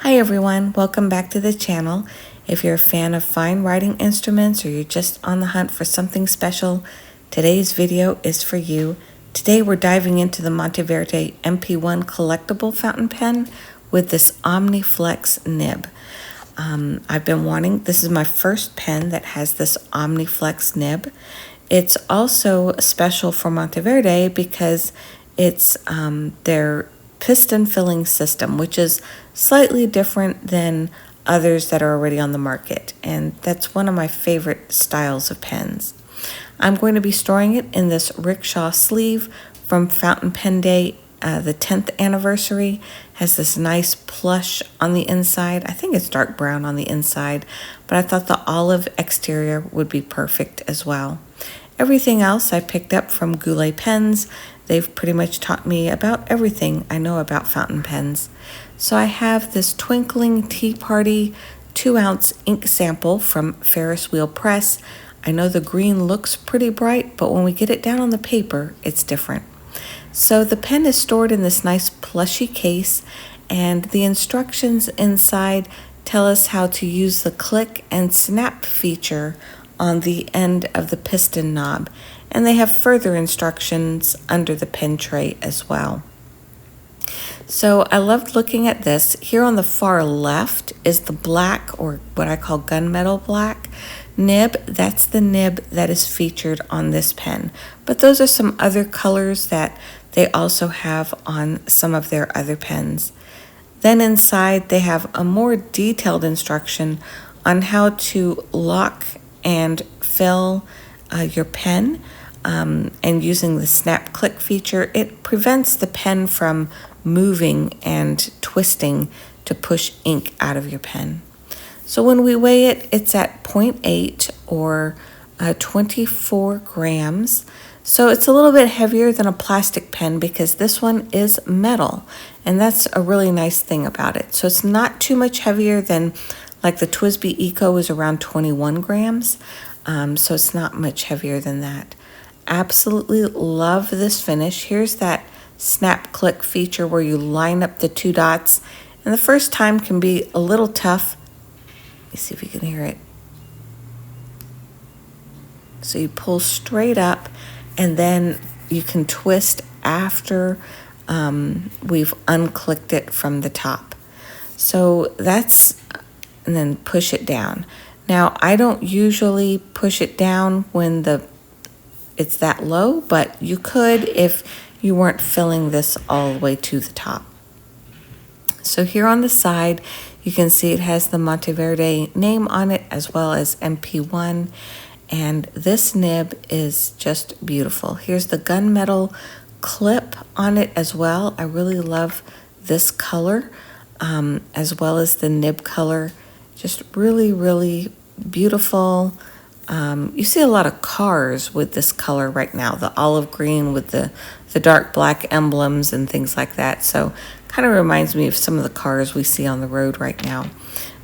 Hi everyone, welcome back to the channel. If you're a fan of fine writing instruments or you're just on the hunt for something special, today's video is for you. Today we're diving into the Monteverde MP1 collectible fountain pen with this Omniflex Nib. I've been wanting, this is my first pen that has this Omniflex Nib. It's also special for Monteverde because it's their piston filling system, which is slightly different than others that are already on the market. And that's one of my favorite styles of pens. I'm going to be storing it in this rickshaw sleeve from Fountain Pen Day. The 10th anniversary has this nice plush on the inside. I think it's dark brown on the inside, but I thought the olive exterior would be perfect as well. Everything else I picked up from Goulet Pens. They've pretty much taught me about everything I know about fountain pens. So I have this Twinkling Tea Party 2-ounce ink sample from Ferris Wheel Press. I know the green looks pretty bright, but when we get it down on the paper, it's different. So the pen is stored in this nice plushy case, and the instructions inside tell us how to use the click and snap feature on the end of the piston knob, and they have further instructions under the pen tray as well. So I loved looking at this. Here on the far left is the black, or what I call gunmetal black nib. That's the nib that is featured on this pen, but those are some other colors that they also have on some of their other pens. Then inside they have a more detailed instruction on how to lock and fill your pen, and using the snap click feature, it prevents the pen from moving and twisting to push ink out of your pen. So when we weigh it, it's at 0.8 or 24 grams. So it's a little bit heavier than a plastic pen because this one is metal, and that's a really nice thing about it. So it's not too much heavier than, like the TWSBI Eco is around 21 grams, so it's not much heavier than that. Absolutely love this finish. Here's that snap click feature where you line up the two dots, and the first time can be a little tough. Let me see if you can hear it. So you pull straight up, and then you can twist after we've unclicked it from the top. So that's, and then push it down. Now I don't usually push it down when it's that low, but you could if you weren't filling this all the way to the top. So here on the side, you can see it has the Monteverde name on it as well as MP1. And this nib is just beautiful. Here's the gunmetal clip on it as well. I really love this color, as well as the nib color. Just really, really beautiful. You see a lot of cars with this color right now, the olive green with the dark black emblems and things like that. So kind of reminds me of some of the cars we see on the road right now.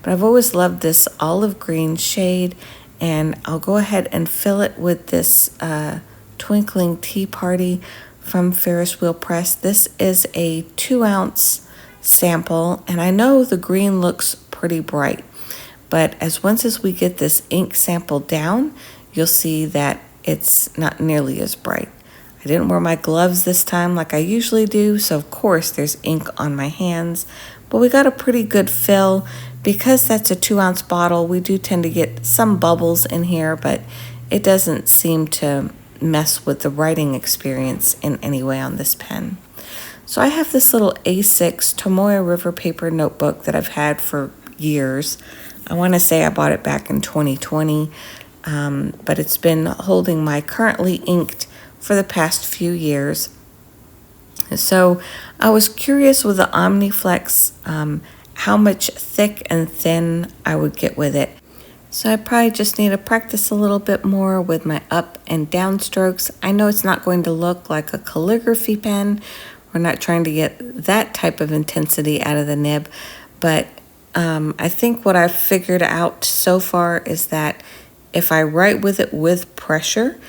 But I've always loved this olive green shade, and I'll go ahead and fill it with this Twinkling Tea Party from Ferris Wheel Press. This is a 2-ounce sample, and I know the green looks pretty bright, but once as we get this ink sample down, you'll see that it's not nearly as bright. I didn't wear my gloves this time like I usually do, so of course there's ink on my hands, but we got a pretty good fill. Because that's a 2-ounce bottle, we do tend to get some bubbles in here, but it doesn't seem to mess with the writing experience in any way on this pen. So I have this little A6 Tomoe River paper notebook that I've had for years. I want to say I bought it back in 2020, but it's been holding my currently inked for the past few years. So I was curious with the Omniflex how much thick and thin I would get with it. So I probably just need to practice a little bit more with my up and down strokes. I know it's not going to look like a calligraphy pen. We're not trying to get that type of intensity out of the nib, but I think what I've figured out so far is that if I write with it with pressure,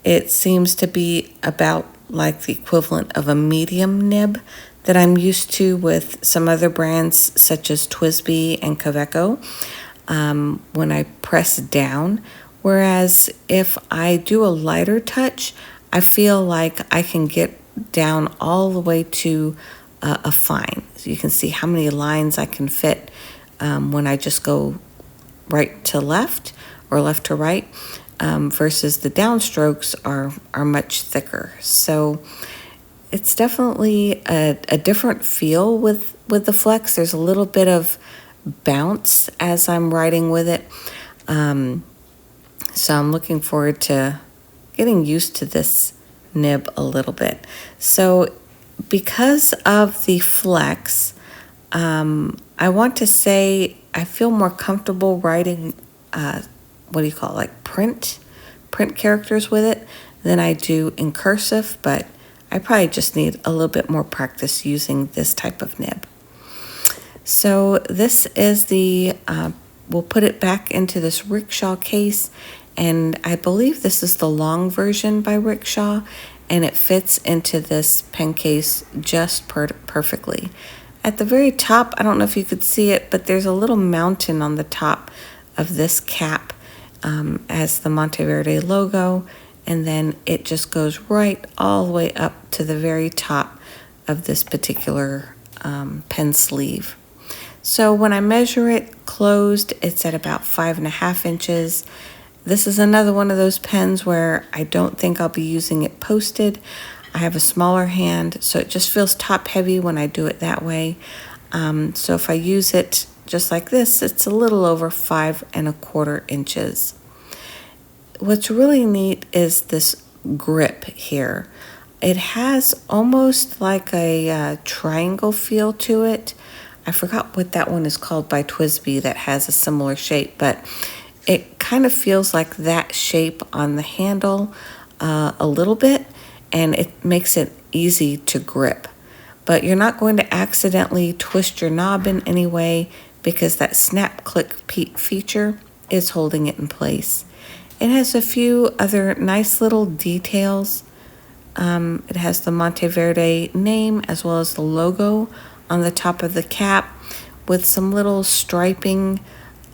it seems to be about like the equivalent of a medium nib that I'm used to with some other brands such as Twisby and Kaweco when I press down. Whereas if I do a lighter touch, I feel like I can get down all the way to a fine. So you can see how many lines I can fit when I just go right to left or left to right, versus the downstrokes are much thicker. So it's definitely a different feel with the Flex. There's a little bit of bounce as I'm writing with it. So I'm looking forward to getting used to this nib a little bit. So because of the Flex, I want to say I feel more comfortable writing, what do you call it, like print characters with it than I do in cursive, but I probably just need a little bit more practice using this type of nib. So this is the, we'll put it back into this rickshaw case, and I believe this is the long version by Rickshaw, and it fits into this pen case just perfectly. At the very top, I don't know if you could see it, but there's a little mountain on the top of this cap as the Monteverde logo, and then it just goes right all the way up to the very top of this particular pen sleeve. So when I measure it closed, it's at about 5.5 inches. This is another one of those pens where I don't think I'll be using it posted. I have a smaller hand, so it just feels top heavy when I do it that way. So if I use it just like this, it's a little over 5.25 inches. What's really neat is this grip here. It has almost like a triangle feel to it. I forgot what that one is called by Twisby that has a similar shape, but it kind of feels like that shape on the handle a little bit, and it makes it easy to grip. But you're not going to accidentally twist your knob in any way because that snap click feature is holding it in place. It has a few other nice little details. It has the Monteverde name as well as the logo on the top of the cap with some little striping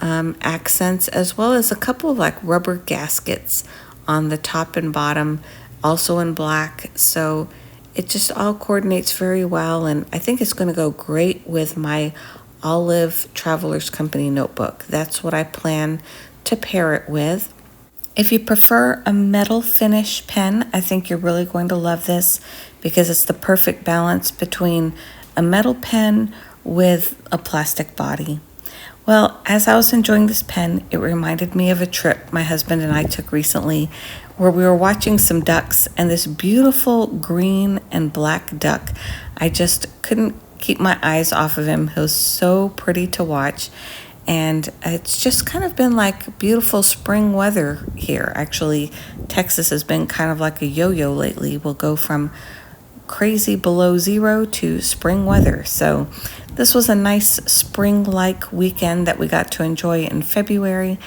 accents, as well as a couple of like rubber gaskets on the top and bottom, also in black. So it just all coordinates very well, and I think it's going to go great with my Olive Travelers Company notebook. That's what I plan to pair it with. If you prefer a metal finish pen, I think you're really going to love this because it's the perfect balance between a metal pen with a plastic body. Well, as I was enjoying this pen, it reminded me of a trip my husband and I took recently where we were watching some ducks, and this beautiful green and black duck, I just couldn't keep my eyes off of him. He was so pretty to watch. And it's just kind of been like beautiful spring weather here. Actually, Texas has been kind of like a yo-yo lately. We'll go from crazy below zero to spring weather. So this was a nice spring-like weekend that we got to enjoy in February.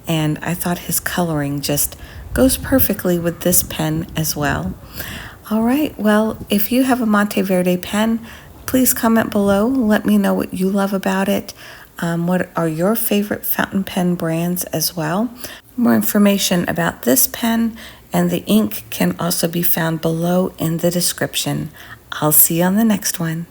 And I thought his coloring just goes perfectly with this pen as well. All right, well, if you have a Monteverde pen, please comment below. Let me know what you love about it. What are your favorite fountain pen brands as well? More information about this pen and the ink can also be found below in the description. I'll see you on the next one.